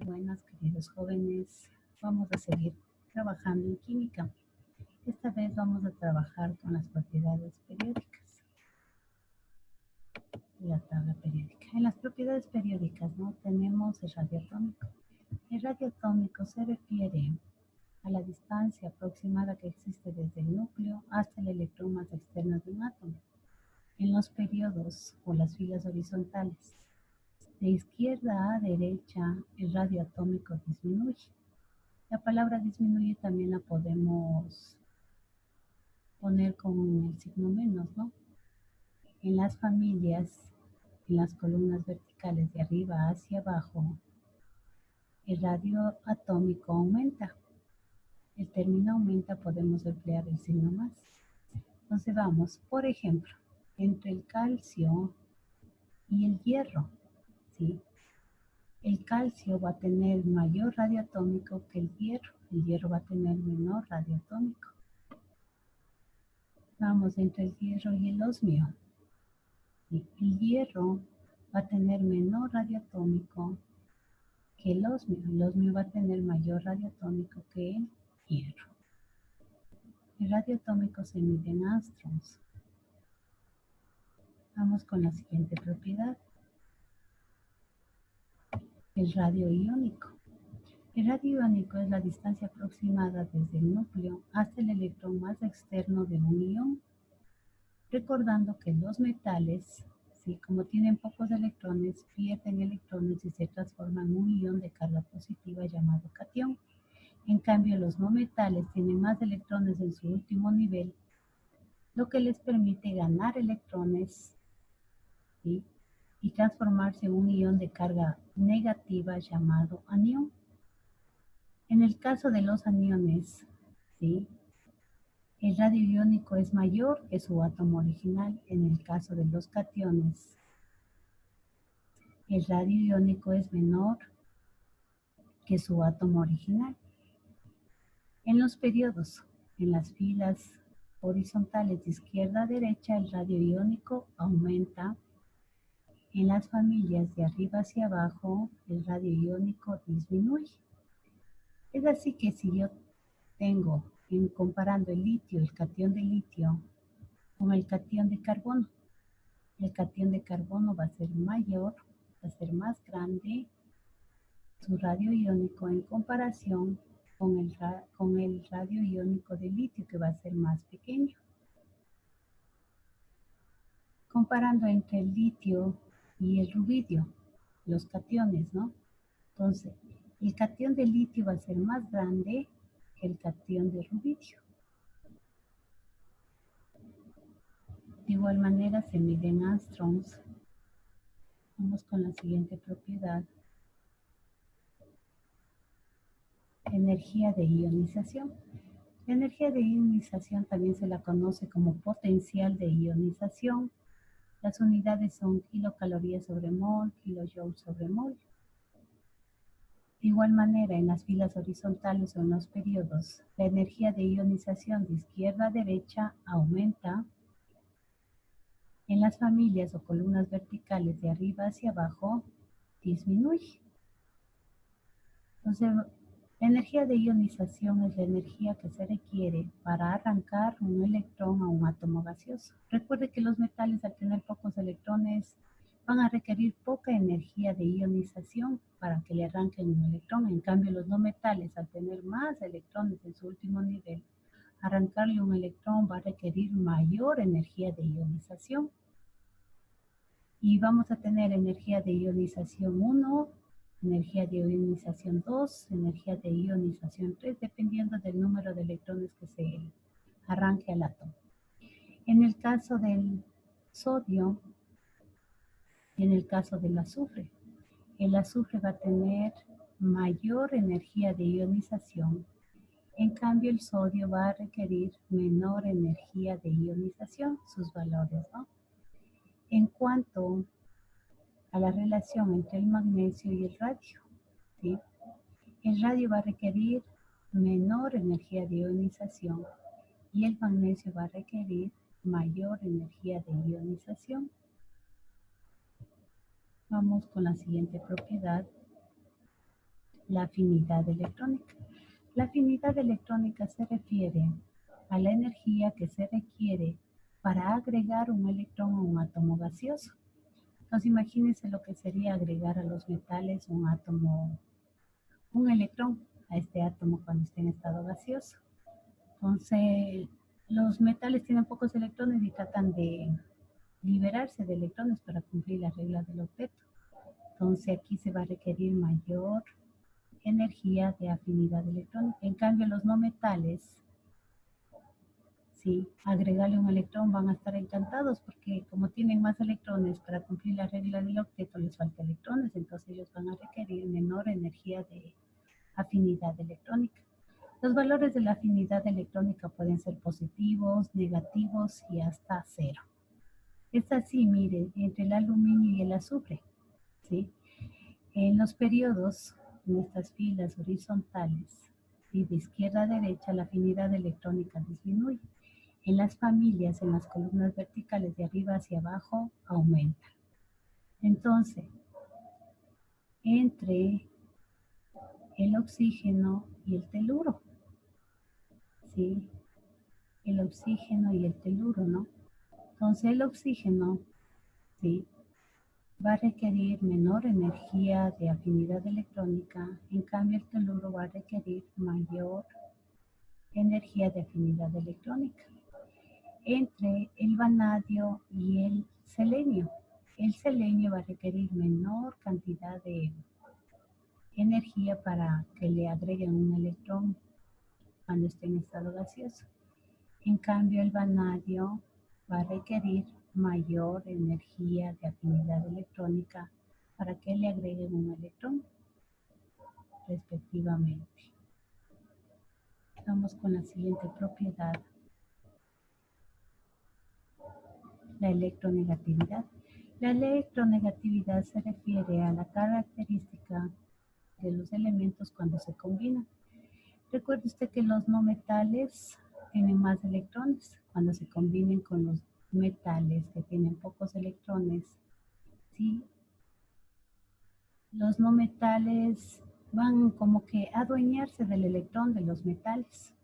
Buenas, queridos jóvenes. Vamos a seguir trabajando en química. Esta vez vamos a trabajar con las propiedades periódicas de la tabla periódica. En las propiedades periódicas, ¿no? Tenemos el radioatómico. El radioatómico se refiere a la distancia aproximada que existe desde el núcleo hasta el electrón más externo de un átomo. En los periodos o las filas horizontales, de izquierda a derecha, el radioatómico disminuye. La palabra disminuye también la podemos poner con el signo menos, ¿no? En las familias, en las columnas verticales de arriba hacia abajo, el radioatómico aumenta. El término aumenta podemos emplear el signo más. Entonces vamos, por ejemplo, entre el calcio y el hierro, ¿sí? El calcio va a tener mayor radioatómico que el hierro va a tener menor radioatómico. Vamos, entre el hierro y el osmio. El hierro va a tener menor radioatómico que el osmio va a tener mayor radioatómico que el hierro. El radioatómico se mide en angstroms. Vamos con la siguiente propiedad. El radio iónico. El radio iónico es la distancia aproximada desde el núcleo hasta el electrón más externo de un ión. Recordando que los metales, ¿sí? Como tienen pocos electrones, pierden electrones y se transforman en un ion de carga positiva llamado catión. En cambio, los no metales tienen más electrones en su último nivel, lo que les permite ganar electrones, ¿sí? Y transformarse en un ion de carga negativa llamado anión. En el caso de los aniones, ¿sí? El radio iónico es mayor que su átomo original. En el caso de los cationes, el radio iónico es menor que su átomo original. En los periodos, en las filas horizontales de izquierda a derecha, el radio iónico aumenta. En las familias de arriba hacia abajo, el radio iónico disminuye. Es así que si yo tengo, comparando el litio, el catión de litio, con el catión de carbono va a ser mayor, va a ser más grande su radio iónico en comparación con el radio iónico de litio, que va a ser más pequeño. Comparando entre el litio y el rubidio, los cationes, ¿no? Entonces, el catión de litio va a ser más grande que el catión de rubidio. De igual manera se miden angstroms. Vamos con la siguiente propiedad. Energía de ionización. La energía de ionización también se la conoce como potencial de ionización. Las unidades son kilocalorías sobre mol, kilojoules sobre mol. De igual manera, en las filas horizontales o en los periodos, la energía de ionización de izquierda a derecha aumenta. En las familias o columnas verticales de arriba hacia abajo, disminuye. Entonces, la energía de ionización es la energía que se requiere para arrancar un electrón a un átomo gaseoso. Recuerde que los metales, al tener pocos electrones, van a requerir poca energía de ionización para que le arranquen un electrón. En cambio, los no metales, al tener más electrones en su último nivel, arrancarle un electrón va a requerir mayor energía de ionización. Y vamos a tener energía de ionización 1, energía de ionización 2, energía de ionización 3, dependiendo del número de electrones que se arranque al átomo. En el caso del sodio y en el caso del azufre, el azufre va a tener mayor energía de ionización. En cambio, el sodio va a requerir menor energía de ionización, sus valores, ¿no? En cuanto a la relación entre el magnesio y el radio, ¿sí? El radio va a requerir menor energía de ionización y el magnesio va a requerir mayor energía de ionización. Vamos con la siguiente propiedad. la afinidad electrónica. La afinidad electrónica se refiere a la energía que se requiere para agregar un electrón a un átomo gaseoso. Entonces imagínense lo que sería agregar a los metales un electrón a este átomo cuando esté en estado gaseoso. Entonces los metales tienen pocos electrones y tratan de liberarse de electrones para cumplir las reglas del octeto. Entonces aquí se va a requerir mayor energía de afinidad electrónica. En cambio los no metales, sí, agregarle un electrón van a estar encantados porque como tienen más electrones para cumplir la regla del octeto les falta electrones, entonces ellos van a requerir menor energía de afinidad electrónica. Los valores de la afinidad electrónica pueden ser positivos, negativos y hasta cero. Es así, miren, entre el aluminio y el azufre, ¿sí? En los periodos, en estas filas horizontales, y de izquierda a derecha, la afinidad electrónica disminuye. En las familias, en las columnas verticales de arriba hacia abajo, aumenta. Entonces, entre el oxígeno y el teluro, ¿sí? El oxígeno y el teluro, ¿no? Entonces, el oxígeno, ¿sí? Va a requerir menor energía de afinidad electrónica, en cambio el teluro va a requerir mayor energía de afinidad electrónica. Entre el vanadio y el selenio va a requerir menor cantidad de energía para que le agreguen un electrón cuando esté en estado gaseoso. En cambio el vanadio va a requerir mayor energía de afinidad electrónica para que le agreguen un electrón respectivamente. Vamos con la siguiente propiedad, la electronegatividad. La electronegatividad se refiere a la característica de los elementos cuando se combinan. Recuerde usted que los no metales tienen más electrones. Cuando se combinen con los metales que tienen pocos electrones, ¿sí? Los no metales van como que a adueñarse del electrón de los metales.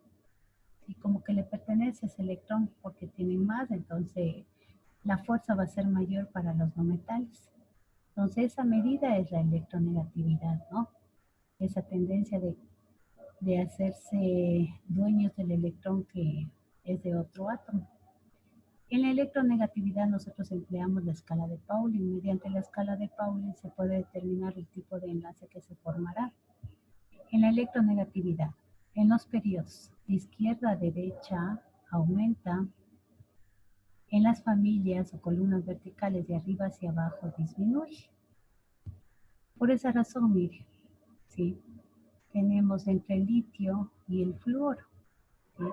Y como que le pertenece ese electrón porque tienen más, entonces la fuerza va a ser mayor para los no metales. Entonces esa medida es la electronegatividad, ¿no? Esa tendencia de hacerse dueños del electrón que es de otro átomo. En la electronegatividad nosotros empleamos la escala de Pauling. Mediante la escala de Pauling se puede determinar el tipo de enlace que se formará. En la electronegatividad, en los periodos de izquierda a derecha aumenta, en las familias o columnas verticales de arriba hacia abajo disminuye. Por esa razón, mire, ¿sí? Tenemos entre el litio y el flúor, ¿sí?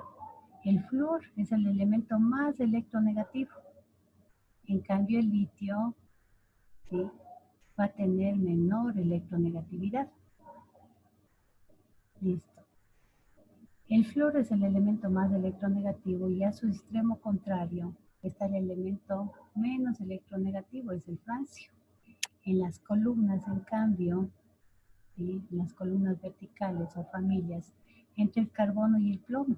El flúor es el elemento más electronegativo. En cambio, el litio, ¿sí?, va a tener menor electronegatividad. Listo. El flúor es el elemento más electronegativo y a su extremo contrario está el elemento menos electronegativo, es el francio. En las columnas, en cambio, ¿sí?, en las columnas verticales o familias, entre el carbono y el plomo.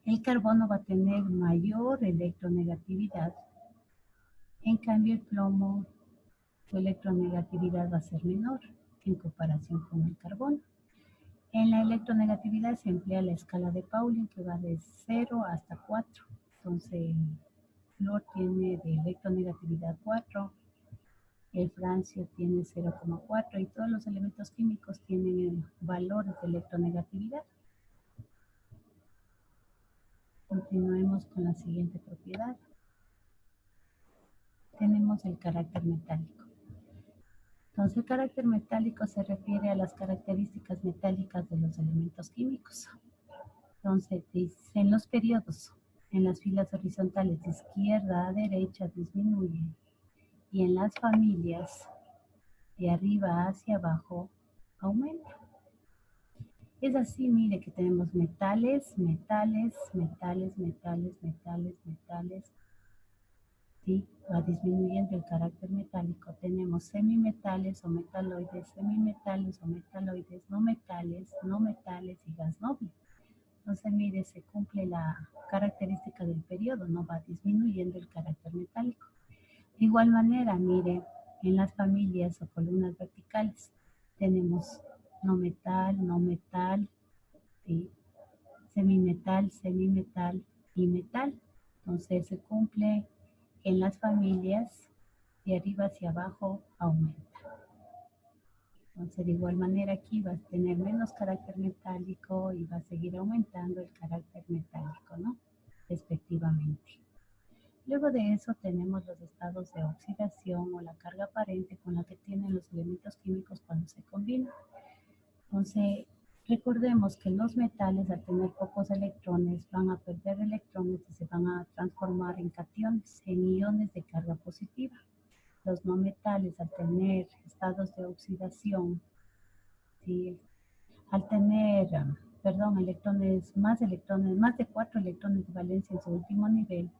El carbono va a tener mayor electronegatividad, en cambio el plomo, su electronegatividad va a ser menor en comparación con el carbono. En la electronegatividad se emplea la escala de Pauling que va de 0 hasta 4. Entonces el flúor tiene de electronegatividad 4, el francio tiene 0,4 y todos los elementos químicos tienen valores de electronegatividad. Continuemos con la siguiente propiedad. Tenemos el carácter metálico. Entonces el carácter metálico se refiere a las características metálicas de los elementos químicos. Entonces en los periodos, en las filas horizontales de izquierda a derecha disminuye y en las familias de arriba hacia abajo aumenta. Es así, mire que tenemos metales, metales, metales, metales, metales, metales, ¿sí? Va disminuyendo el carácter metálico. Tenemos semimetales o metaloides, semimetales o metaloides, no metales, no metales y gas noble. Entonces, mire, se cumple la característica del periodo, no va disminuyendo el carácter metálico. De igual manera, mire, en las familias o columnas verticales tenemos no metal, ¿sí? Semimetal, semimetal y metal. Entonces se cumple que en las familias de arriba hacia abajo aumenta. Entonces de igual manera aquí va a tener menos carácter metálico y va a seguir aumentando el carácter metálico, ¿no? Respectivamente. Luego de eso tenemos los estados de oxidación o la carga aparente con la que tienen los elementos químicos cuando se combinan. Entonces, recordemos que los metales al tener pocos electrones van a perder electrones y se van a transformar en cationes, en iones de carga positiva. Los no metales al tener estados de oxidación, ¿sí? Al tener, electrones, más de 4 electrones de valencia en su último nivel,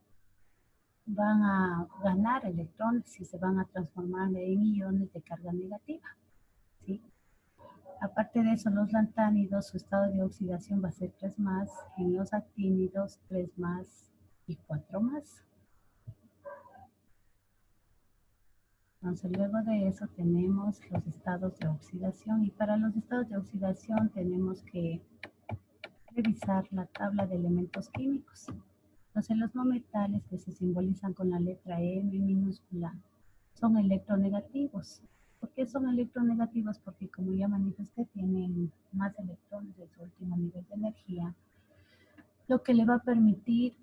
van a ganar electrones y se van a transformar en iones de carga negativa, ¿sí? Aparte de eso, los lantánidos, su estado de oxidación va a ser 3 más, en los actínidos 3 más y 4 más. Entonces, luego de eso tenemos los estados de oxidación y para los estados de oxidación tenemos que revisar la tabla de elementos químicos. Entonces, los no metales que se simbolizan con la letra M minúscula son electronegativos. ¿Por qué son electronegativos? Porque como ya manifesté, tienen más electrones de su último nivel de energía, lo que le va a permitir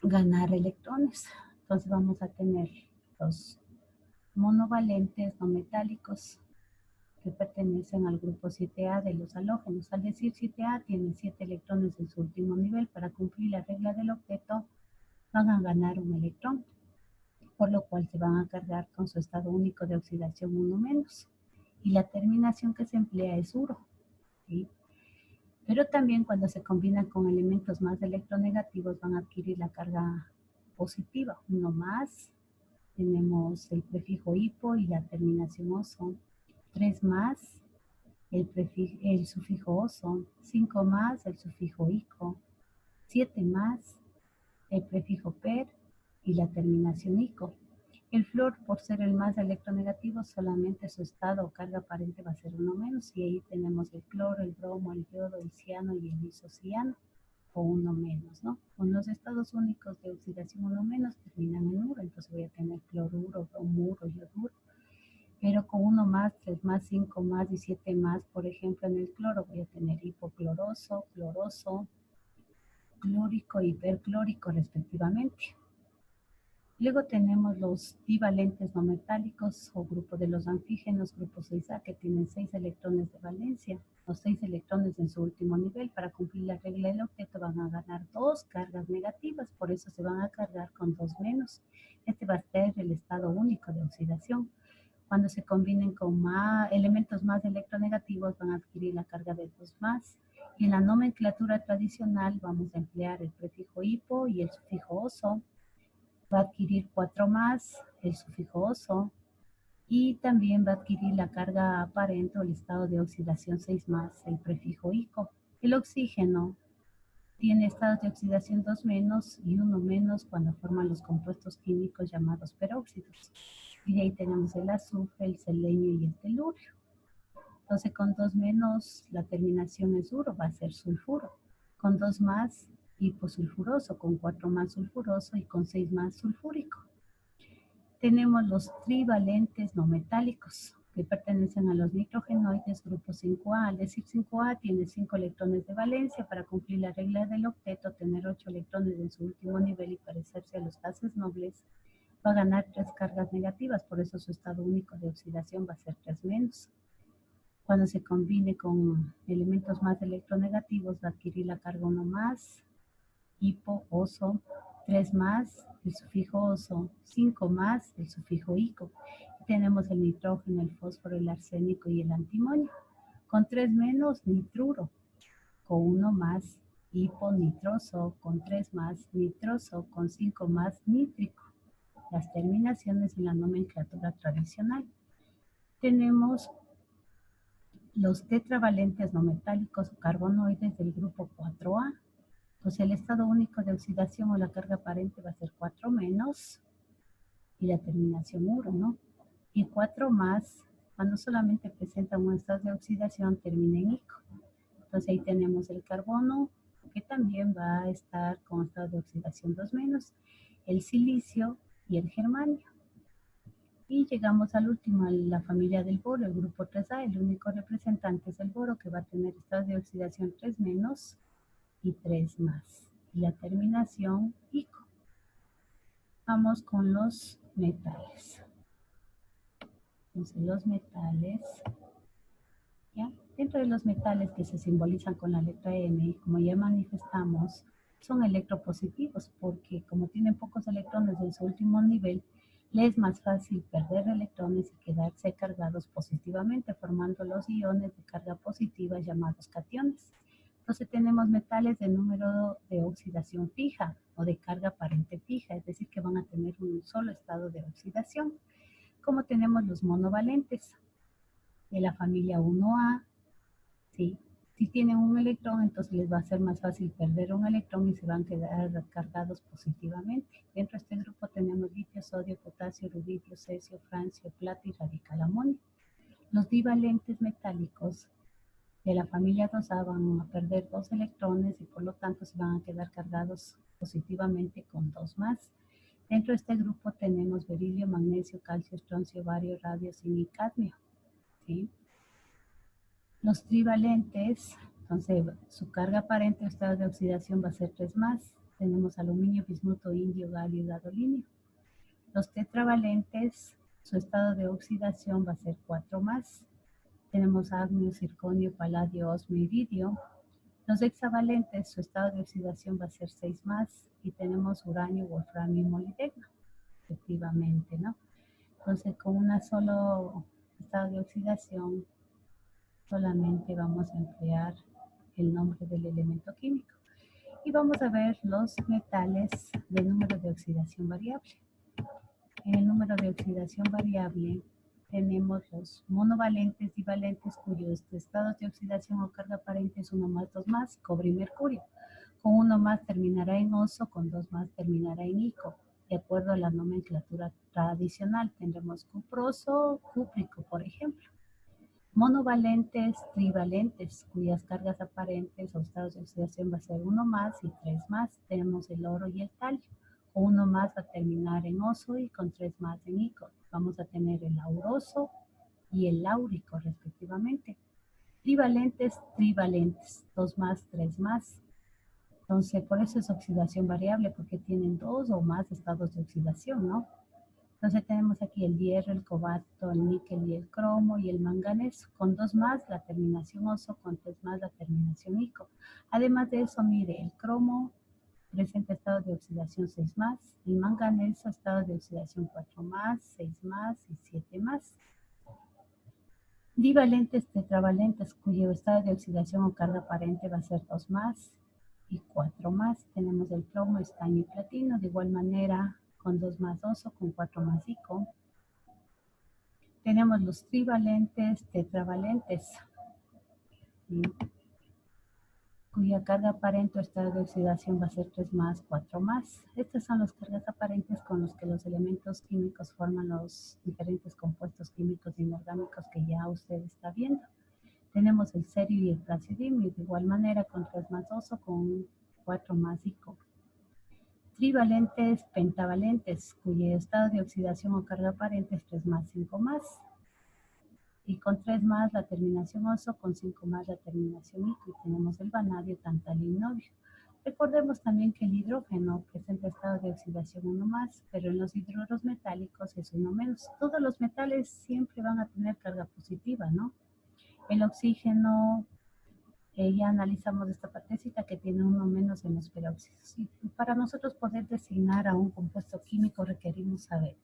ganar electrones. Entonces vamos a tener los monovalentes no metálicos que pertenecen al grupo 7A de los halógenos. Al decir 7A, tienen 7 electrones en su último nivel. Para cumplir la regla del octeto, van a ganar un electrón, por lo cual se van a cargar con su estado único de oxidación 1 menos. Y la terminación que se emplea es uro, ¿sí? Pero también cuando se combinan con elementos más electronegativos van a adquirir la carga positiva, 1 más. Tenemos el prefijo hipo y la terminación o son 3 más, el sufijo o son 5 más, el sufijo ico, 7 más, el prefijo per y la terminación ico. El flúor, por ser el más electronegativo, solamente su estado o carga aparente va a ser 1 menos, y ahí tenemos el cloro, el bromo, el yodo, el ciano y el isociano, o 1 menos, ¿no? Con los estados únicos de oxidación 1 menos terminan en uro, entonces voy a tener cloruro, bromuro, yoduro. Pero con 1 más, 3 más, 5 más y 7 más, por ejemplo, en el cloro voy a tener hipocloroso, cloroso, clórico y hiperclórico respectivamente. Luego tenemos los divalentes no metálicos o grupo de los antígenos, grupo 6A, que tienen 6 electrones de valencia, los 6 electrones en su último nivel. Para cumplir la regla del octeto van a ganar 2 cargas negativas, por eso se van a cargar con 2 menos. Este va a ser el estado único de oxidación. Cuando se combinen con elementos más electronegativos van a adquirir la carga de 2 más. Y en la nomenclatura tradicional vamos a emplear el prefijo hipo y el sufijo oso. Va a adquirir 4 más, el sufijo oso, y también va a adquirir la carga aparente o el estado de oxidación 6 más, el prefijo ico. El oxígeno tiene estados de oxidación 2 menos y 1 menos cuando forman los compuestos químicos llamados peróxidos. Y de ahí tenemos el azufre, el selenio y el telurio. Entonces con 2 menos la terminación es uro, va a ser sulfuro. Con 2 más, hiposulfuroso, con 4 más sulfuroso y con 6 más sulfúrico. Tenemos los trivalentes no metálicos que pertenecen a los nitrogenoides grupo 5A. Al decir 5A tiene 5 electrones de valencia. Para cumplir la regla del octeto, tener 8 electrones en su último nivel y parecerse a los gases nobles, va a ganar 3 cargas negativas, por eso su estado único de oxidación va a ser 3 menos. Cuando se combine con elementos más electronegativos va a adquirir la carga 1 más, hipo, oso, 3 más, el sufijo oso, 5 más, el sufijo ico. Y tenemos el nitrógeno, el fósforo, el arsénico y el antimonio. Con 3 menos, nitruro. Con 1 más, hiponitroso. Con 3 más, nitroso. Con 5 más, nítrico. las terminaciones en la nomenclatura tradicional. Tenemos los tetravalentes no metálicos o carbonoides del grupo 4A. Pues el estado único de oxidación o la carga aparente va a ser 4 menos y la terminación 1, ¿no? Y 4 más, cuando solamente presenta un estado de oxidación, termina en ico. Entonces ahí tenemos el carbono, que también va a estar con estado de oxidación 2 menos, el silicio y el germanio. Y llegamos al último, a la familia del boro, el grupo 3A. El único representante es el boro, que va a tener estado de oxidación 3 menos y 3 más. Y la terminación ico. Vamos con los metales. Entonces los metales, ¿ya? Dentro de los metales que se simbolizan con la letra M, como ya manifestamos, son electropositivos porque como tienen pocos electrones en su último nivel, les es más fácil perder electrones y quedarse cargados positivamente, formando los iones de carga positiva llamados cationes. Entonces tenemos metales de número de oxidación fija o de carga aparente fija, es decir, que van a tener un solo estado de oxidación, como tenemos los monovalentes de la familia 1A. ¿Sí? Si tienen un electrón, entonces les va a ser más fácil perder un electrón y se van a quedar cargados positivamente. Dentro de este grupo tenemos litio, sodio, potasio, rubidio, cesio, francio, plata y radical amonio. Los divalentes metálicos de la familia 2A van a perder 2 electrones y por lo tanto se van a quedar cargados positivamente con 2 más. Dentro de este grupo tenemos berilio, magnesio, calcio, estroncio, bario, radio, zinc y cadmio. ¿Sí? Los trivalentes, entonces su carga aparente o estado de oxidación va a ser 3 más. Tenemos aluminio, bismuto, indio, galio y gadolinio. Los tetravalentes, su estado de oxidación va a ser 4 más. Tenemos agnio, circonio, paladio, osmio y iridio. Los hexavalentes, su estado de oxidación va a ser 6 más. Y tenemos uranio, wolframio y molibdeno, efectivamente, ¿no? Entonces, con una solo estado de oxidación, solamente vamos a emplear el nombre del elemento químico. Y vamos a ver los metales de número de oxidación variable. En el número de oxidación variable tenemos los monovalentes, divalentes, cuyos estados de oxidación o carga aparente es 1 más, 2 más, cobre y mercurio. Con 1 más terminará en oso, con 2 más terminará en ico. De acuerdo a la nomenclatura tradicional, tendremos cuproso, cúprico, por ejemplo. Monovalentes, trivalentes, cuyas cargas aparentes o estados de oxidación va a ser 1 más y 3 más. Tenemos el oro y el talio. Con 1 más va a terminar en oso y con 3 más en ico. Vamos a tener el auroso y el láurico respectivamente. Trivalentes, trivalentes, 2 más, 3 más. Entonces, por eso es oxidación variable, porque tienen 2 o más estados de oxidación, ¿no? Entonces tenemos aquí el hierro, el cobalto, el níquel y el cromo y el manganeso. Con 2 más la terminación oso, con 3 más la terminación ico. Además de eso, mire, el cromo presenta estado de oxidación 6 más, el manganeso estado de oxidación 4 más, 6 más y 7 más. Divalentes tetravalentes, cuyo estado de oxidación o carga aparente va a ser 2 más y 4 más. Tenemos el plomo, estaño y platino, de igual manera con 2 más oso, con 4 más ico. Tenemos los trivalentes, tetravalentes, ¿sí? Cuya carga aparente o estado de oxidación va a ser 3 más, 4 más. Estas son las cargas aparentes con los que los elementos químicos forman los diferentes compuestos químicos inorgánicos que ya usted está viendo. Tenemos el cerio y el praseodymium, de igual manera con 3 más oso, con 4 más ico. Trivalentes, pentavalentes, cuyo estado de oxidación o carga aparente es 3 más, 5 más. Y con 3 más la terminación oso, con 5 más la terminación ico. Y tenemos el vanadio, tantalio y nobio. Recordemos también que el hidrógeno presenta estado de oxidación 1 más, pero en los hidruros metálicos es 1 menos. Todos los metales siempre van a tener carga positiva, ¿no? El oxígeno, ya analizamos esta partecita que tiene 1 menos en los peróxidos. Y para nosotros poder designar a un compuesto químico requerimos saber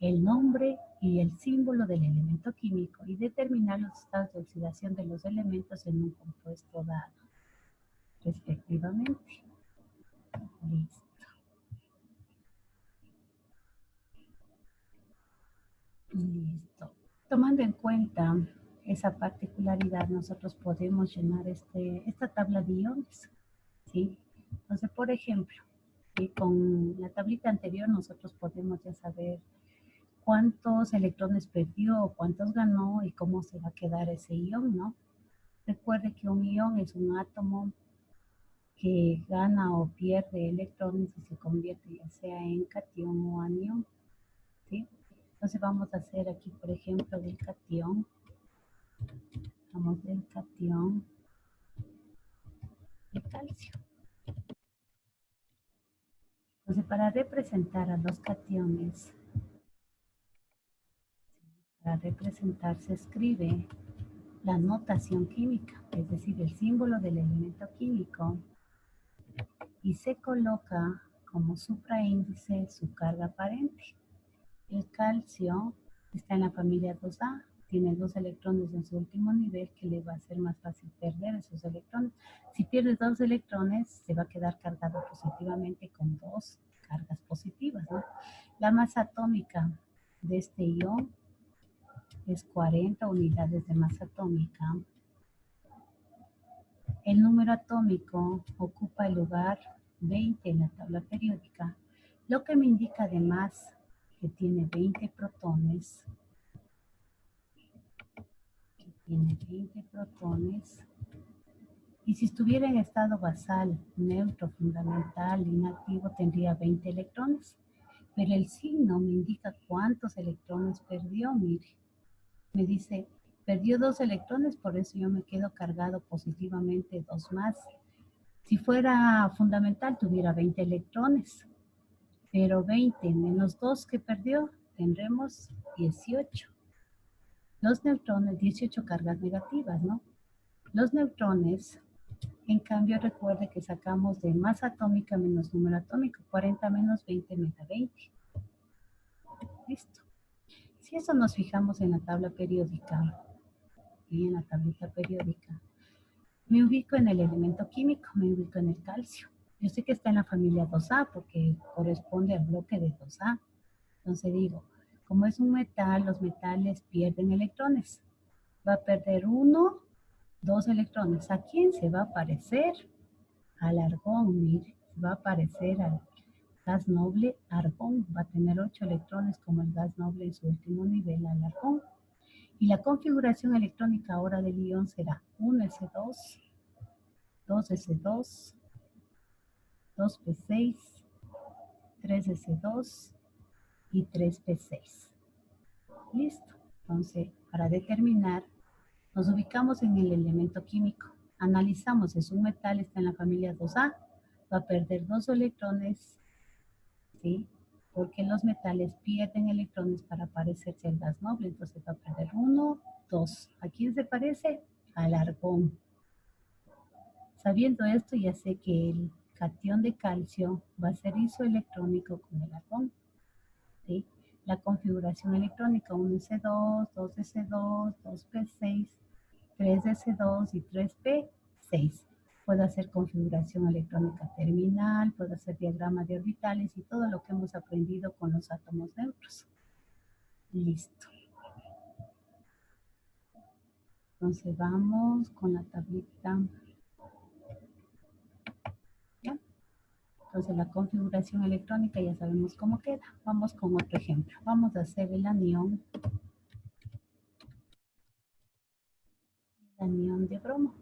el nombre y el símbolo del elemento químico y determinar los estados de oxidación de los elementos en un compuesto dado, respectivamente. Listo. Listo. Tomando en cuenta esa particularidad, nosotros podemos llenar esta tabla de iones, ¿sí? Entonces, por ejemplo, ¿sí? Con la tablita anterior nosotros podemos ya saber cuántos electrones perdió, cuántos ganó y cómo se va a quedar ese ion, ¿no? Recuerde que un ion es un átomo que gana o pierde electrones y se convierte ya sea en cation o anión, ¿sí? Entonces vamos a hacer aquí, por ejemplo, del cation. Vamos del cation de calcio. Entonces, para representar a los cationes, para representar se escribe la notación química, es decir, el símbolo del elemento químico, y se coloca como supraíndice su carga aparente. El calcio está en la familia 2A, tiene 2 electrones en su último nivel que le va a ser más fácil perder esos electrones. Si pierde 2 electrones, se va a quedar cargado positivamente con 2 cargas positivas, ¿no? La masa atómica de este ion es 40 unidades de masa atómica. El número atómico ocupa el lugar 20 en la tabla periódica, lo que me indica además que tiene 20 protones, y si estuviera en estado basal, neutro, fundamental, inactivo, tendría 20 electrones, pero el signo me indica cuántos electrones perdió, mire, me dice, perdió 2 electrones, por eso yo me quedo cargado positivamente 2 más. Si fuera fundamental, tuviera 20 electrones, pero 20 menos 2 que perdió, tendremos 18. Los neutrones, 18 cargas negativas, ¿no? Los neutrones, en cambio, recuerde que sacamos de masa atómica menos número atómico, 40 menos 20 me da 20. Listo. Si eso nos fijamos en la tabla periódica y en la tablita periódica, me ubico en el elemento químico, me ubico en el calcio. Yo sé que está en la familia 2A porque corresponde al bloque de 2A. Entonces digo, como es un metal, los metales pierden electrones. Va a perder 1, 2 electrones. ¿A quién se va a parecer? Al argón, mire, se va a parecer al gas noble argón. Va a tener 8 electrones como el gas noble en su último nivel al argón. Y la configuración electrónica ahora del ion será 1s2, 2s2, 2p6, 3s2 y 3p6. Listo. Entonces, para determinar, nos ubicamos en el elemento químico. Analizamos, es un metal, está en la familia 2A, va a perder 2 electrones, ¿sí? Porque los metales pierden electrones para parecerse al gas noble, entonces va a perder 1, 2. ¿A quién se parece? Al argón. Sabiendo esto, ya sé que el cation de calcio va a ser isoelectrónico con el argón, ¿sí? La configuración electrónica 1s2, 2s2, 2p6, 3s2 y 3p6. Puedo hacer configuración electrónica terminal, puedo hacer diagrama de orbitales y todo lo que hemos aprendido con los átomos neutros. Listo. Entonces vamos con la tablita. ¿Ya? Entonces la configuración electrónica ya sabemos cómo queda. Vamos con otro ejemplo. Vamos a hacer el anión de bromo.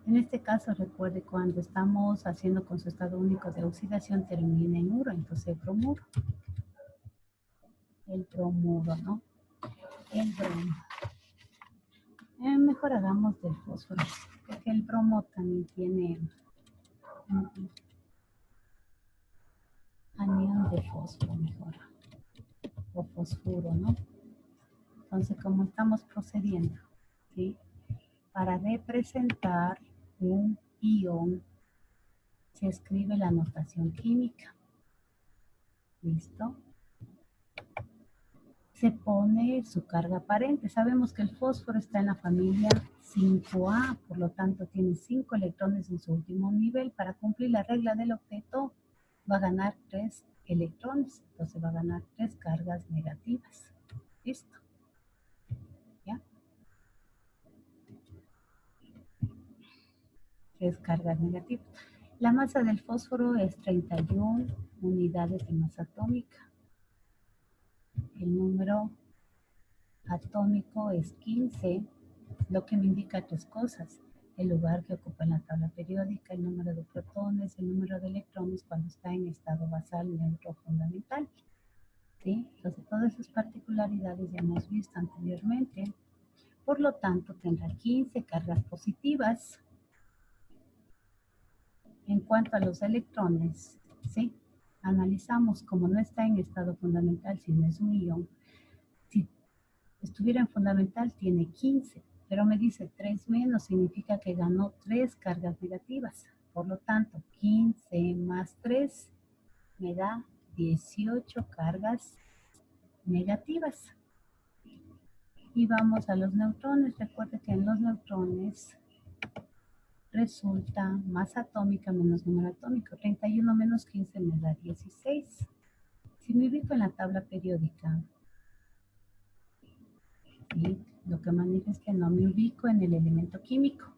En este caso, recuerde cuando estamos haciendo con su estado único de oxidación termina en uro, entonces bromuro. El bromuro, ¿no? El bromo. Mejor hagamos del fósforo, porque el bromo también tiene anión de fósforo, mejor. O fosfuro, ¿no? Entonces, como estamos procediendo, ¿sí? Para representar un ion, se escribe la notación química. ¿Listo? Se pone su carga aparente. Sabemos que el fósforo está en la familia 5A, por lo tanto tiene 5 electrones en su último nivel. Para cumplir la regla del octeto va a ganar 3 electrones, entonces va a ganar 3 cargas negativas. Listo. ¿Ya? 3 cargas negativas. La masa del fósforo es 31 unidades de masa atómica. El número atómico es 15, lo que me indica tres cosas: el lugar que ocupa en la tabla periódica, el número de protones, el número de electrones cuando está en estado basal, neutro, fundamental. ¿Sí? Entonces, todas esas particularidades ya hemos visto anteriormente. Por lo tanto, tendrá 15 cargas positivas. En cuanto a los electrones, ¿sí? Analizamos como no está en estado fundamental, sino es un ion. Si estuviera en fundamental, tiene 15, pero me dice 3 menos, significa que ganó 3 cargas negativas. Por lo tanto, 15 más 3 me da 18 cargas negativas. Y vamos a los neutrones. Recuerde que en los neutrones resulta masa atómica menos número atómico. 31 menos 15 me da 16. Si me ubico en la tabla periódica, ¿sí? Lo que maneja es que no me ubico en el elemento químico.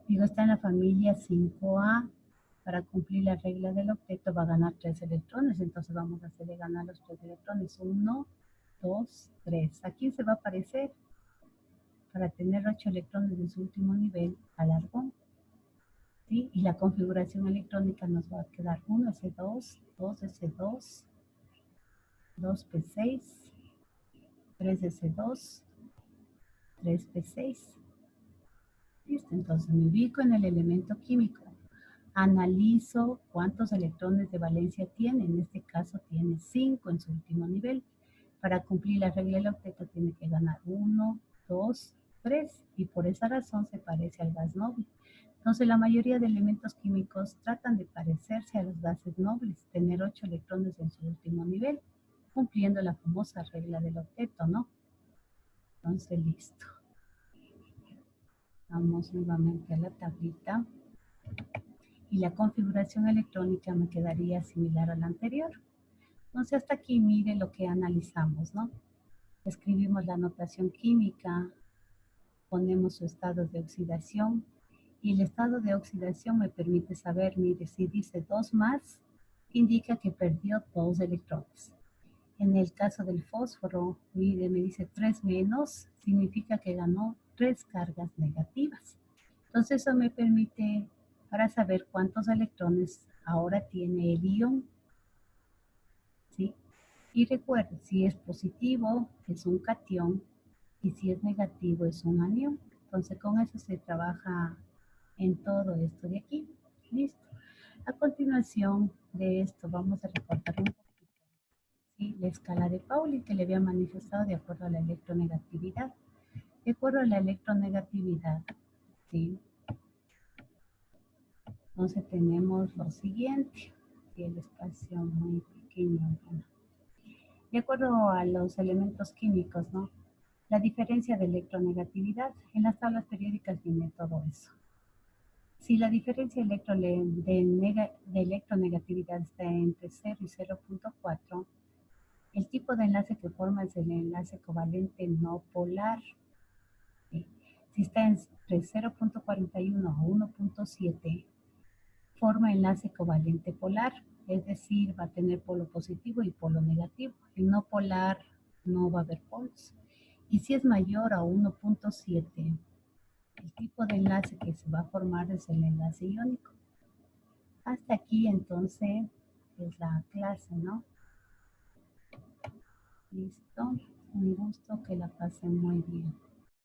Digo, está en la familia 5A. Para cumplir la regla del octeto va a ganar 3 electrones. Entonces vamos a hacerle ganar los 3 electrones. 1, 2, 3. ¿A quién se va a parecer? Para tener 8 electrones en su último nivel, al argón. ¿Sí? Y la configuración electrónica nos va a quedar 1s2, 2s2, 2p6, 3s2, 3p6. Listo, entonces me ubico en el elemento químico. Analizo cuántos electrones de valencia tiene. En este caso tiene 5 en su último nivel. Para cumplir la regla del octeto tiene que ganar 1, 2, 3. Y por esa razón se parece al gas noble. Entonces, la mayoría de elementos químicos tratan de parecerse a los gases nobles, tener 8 electrones en su último nivel, cumpliendo la famosa regla del octeto, ¿no? Entonces, listo. Vamos nuevamente a la tablita. Y la configuración electrónica me quedaría similar a la anterior. Entonces, hasta aquí mire lo que analizamos, ¿no? Escribimos la notación química, ponemos su estado de oxidación, y el estado de oxidación me permite saber, mire, si dice 2 más, indica que perdió 2 electrones. En el caso del fósforo, mire, me dice 3 menos, significa que ganó 3 cargas negativas. Entonces eso me permite para saber cuántos electrones ahora tiene el ion, ¿sí? Y recuerde, si es positivo es un catión y si es negativo es un anión. Entonces con eso se trabaja en todo esto de aquí. Listo. A continuación de esto vamos a recordar un poquito, ¿sí? La escala de Pauli que le había manifestado de acuerdo a la electronegatividad. De acuerdo a la electronegatividad, ¿sí? Entonces tenemos lo siguiente, ¿sí? El espacio muy pequeño. Bueno. De acuerdo a los elementos químicos, ¿no? La diferencia de electronegatividad, en las tablas periódicas viene todo eso. Si la diferencia de electronegatividad está entre 0 y 0.4, el tipo de enlace que forma es el enlace covalente no polar. ¿Sí? Si está entre 0.41 a 1.7, forma enlace covalente polar, es decir, va a tener polo positivo y polo negativo. En no polar no va a haber polos. Y si es mayor a 1.7, el tipo de enlace que se va a formar es el enlace iónico. Hasta aquí entonces es la clase, ¿no? Listo. Un gusto, que la pasen muy bien.